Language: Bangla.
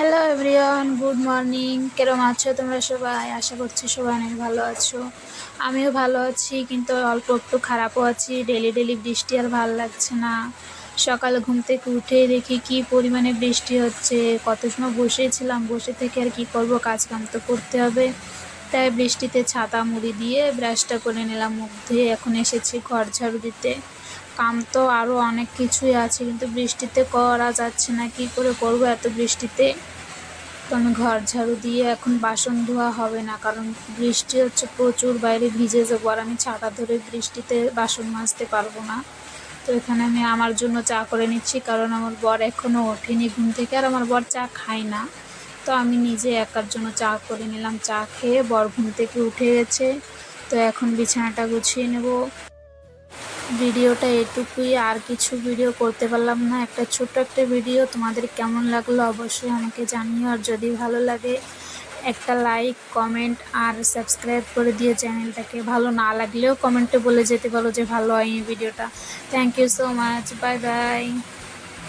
Hello everyone, good morning. কেরম আছো তোমরা সবাই? আশা করছি সবাই অনেক ভালো আছো। আমিও ভালো আছি, কিন্তু অল্প একটু খারাপও আছি। ডেলি ডেলি বৃষ্টি আর ভালো লাগছে না। সকালে ঘুম থেকে উঠেই দেখি কি পরিমাণে বৃষ্টি হচ্ছে। কত সময় বসেছিলাম, বসে থেকে আর কি করব, কাজ কাম তো করতে হবে। তাই বৃষ্টিতে ছাতা মুড়ি দিয়ে ব্রাশটা করে নিলাম, মুখ ধুয়ে এখন এসেছি ঘর ঝাড়ু দিতে। কাম তো আরও অনেক কিছুই আছে, কিন্তু বৃষ্টিতে করা যাচ্ছে না। কি করে করব এত বৃষ্টিতে? তো আমি ঘর ঝাড়ু দিয়ে এখন বাসন ধোয়া হবে না, কারণ বৃষ্টি হচ্ছে প্রচুর, বাইরে ভিজে যাবো। আর আমি ছাতা ধরে বৃষ্টিতে বাসন মাজতে পারবো না। তো এখানে আমি আমার জন্য চা করে নিচ্ছি, কারণ আমার বর এখনও ওঠেনি ঘুম থেকে, আর আমার বর চা খায় না। তো আমি নিজে একার জন্য চা করে নিলাম। চা খেয়ে বর ঘুম থেকে উঠে গেছে। তো এখন বিছানাটা গুছিয়ে নেব। ভিডিওটা এটুকুই, আর কিছু ভিডিও করতে পারলাম না। একটা ছোট্ট একটা ভিডিও। তোমাদের কেমন লাগলো অবশ্যই আমাকে জানিও, আর যদি ভালো লাগে একটা লাইক, কমেন্ট আর সাবস্ক্রাইব করে দিও চ্যানেলটাকে। ভালো না লাগলেও কমেন্টে বলে যেতে পারো যে ভালো হয়নি ভিডিওটা। Thank you so much, bye by.